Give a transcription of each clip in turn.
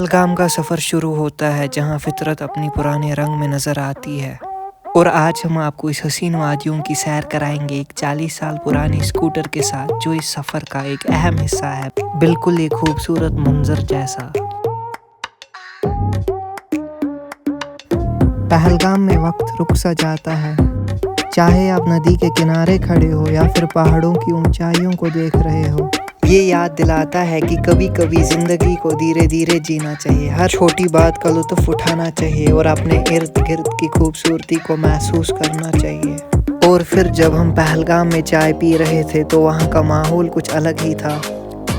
पहलगाम का सफ़र शुरू होता है जहाँ फितरत अपनी पुराने रंग में नज़र आती है। और आज हम आपको इस हसीन वादियों की सैर कराएंगे एक 40 साल पुरानी स्कूटर के साथ, जो इस सफ़र का एक अहम हिस्सा है, बिल्कुल एक खूबसूरत मंजर जैसा। पहलगाम में वक्त रुक सा जाता है, चाहे आप नदी के किनारे खड़े हो या फिर पहाड़ों की ऊंचाइयों को देख रहे हो। ये याद दिलाता है कि कभी कभी ज़िंदगी को धीरे धीरे जीना चाहिए, हर छोटी बात का लुत्फ़ उठाना चाहिए और अपने इर्द गिर्द की खूबसूरती को महसूस करना चाहिए। और फिर जब हम पहलगाम में चाय पी रहे थे तो वहाँ का माहौल कुछ अलग ही था।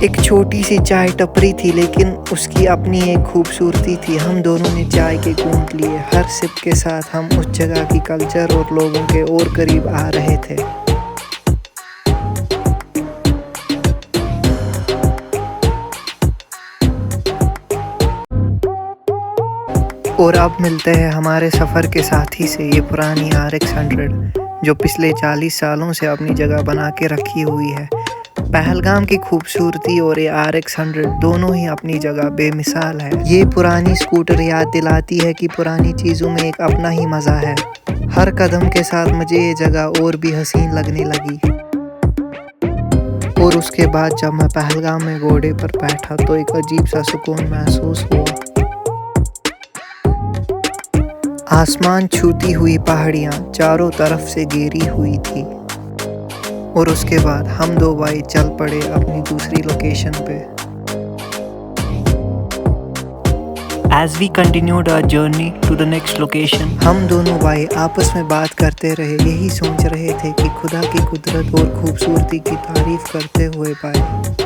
एक छोटी सी चाय टपरी थी, लेकिन उसकी अपनी एक खूबसूरती थी। हम दोनों ने चाय के घूंट लिए, हर सिप के साथ हम उस जगह की कल्चर और लोगों के और करीब आ रहे थे। और अब मिलते हैं हमारे सफ़र के साथी से, ये पुरानी RX 100 जो पिछले 40 सालों से अपनी जगह बना के रखी हुई है। पहलगाम की खूबसूरती और ये RX 100 दोनों ही अपनी जगह बेमिसाल है। ये पुरानी स्कूटर याद दिलाती है कि पुरानी चीज़ों में एक अपना ही मज़ा है। हर कदम के साथ मुझे ये जगह और भी हसीन लगने लगी। और उसके बाद जब मैं पहलगाम में घोड़े पर बैठा तो एक अजीब सा सुकून महसूस हुआ। आसमान छूती हुई पहाड़ियाँ चारों तरफ से घेरी हुई थी। और उसके बाद हम दो भाई चल पड़े अपनी दूसरी लोकेशन पे। As we continued our journey to the next location, हम दोनों भाई आपस में बात करते रहे, यही सोच रहे थे कि खुदा की कुदरत और खूबसूरती की तारीफ करते हुए पाए।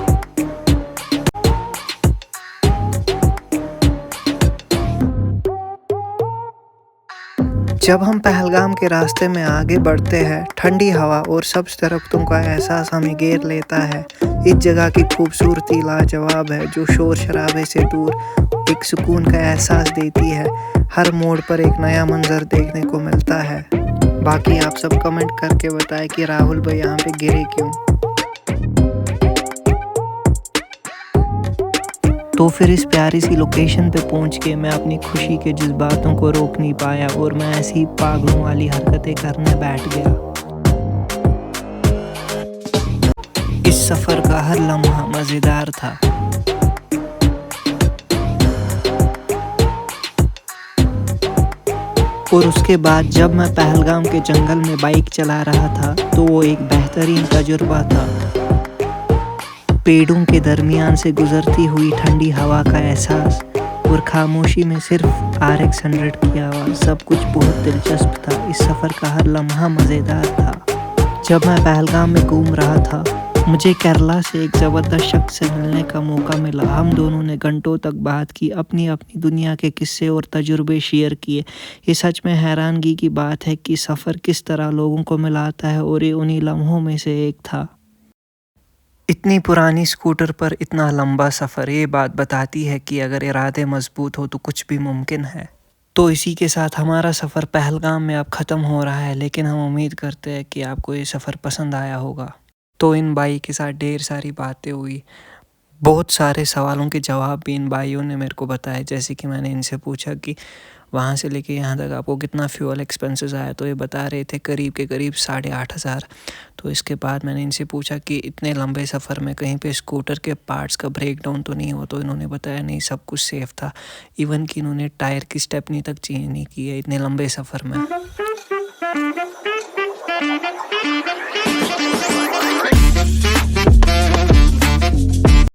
जब हम पहलगाम के रास्ते में आगे बढ़ते हैं, ठंडी हवा और सब्ज़ दरख्तों का एहसास हमें घेर लेता है। इस जगह की खूबसूरती लाजवाब है, जो शोर शराबे से दूर एक सुकून का एहसास देती है। हर मोड़ पर एक नया मंजर देखने को मिलता है। बाकी आप सब कमेंट करके बताएं कि राहुल भाई यहाँ पे गिरे क्यों। तो फिर इस प्यारी सी लोकेशन पे पहुंच के मैं अपनी खुशी के जज्बातों को रोक नहीं पाया और मैं ऐसी पागलों वाली हरकतें करने बैठ गया। इस सफ़र का हर लम्हा मज़ेदार था। और उसके बाद जब मैं पहलगाम के जंगल में बाइक चला रहा था तो वो एक बेहतरीन तजुर्बा था। पेड़ों के दरमियान से गुजरती हुई ठंडी हवा का एहसास और खामोशी में सिर्फ RX 100 की आवाज़, सब कुछ बहुत दिलचस्प था। इस सफ़र का हर लम्हा मज़ेदार था। जब मैं पहलगाम में घूम रहा था, मुझे केरला से एक ज़बरदस्त शख्स से मिलने का मौका मिला। हम दोनों ने घंटों तक बात की, अपनी अपनी दुनिया के किस्से और तजुर्बे शेयर किए। ये सच में हैरानगी की बात है कि सफ़र किस तरह लोगों को मिलाता है, और ये उन्हीं लम्हों में से एक था। इतनी पुरानी स्कूटर पर इतना लंबा सफ़र, ये बात बताती है कि अगर इरादे मजबूत हो तो कुछ भी मुमकिन है। तो इसी के साथ हमारा सफ़र पहलगाम में अब ख़त्म हो रहा है, लेकिन हम उम्मीद करते हैं कि आपको ये सफ़र पसंद आया होगा। तो इन भाई के साथ ढेर सारी बातें हुई, बहुत सारे सवालों के जवाब भी इन भाइयों ने मेरे को बताए। जैसे कि मैंने इनसे पूछा कि वहाँ से लेके यहाँ तक आपको कितना फ्यूल एक्सपेंसेस आया, तो ये बता रहे थे करीब के करीब 8,500। तो इसके बाद मैंने इनसे पूछा कि इतने लंबे सफ़र में कहीं पे स्कूटर के पार्ट्स का ब्रेक डाउन तो नहीं हुआ, तो इन्होंने बताया नहीं, सब कुछ सेफ़ था। इवन कि इन्होंने टायर की स्टेपनी तक चेंज नहीं की है इतने लंबे सफ़र में।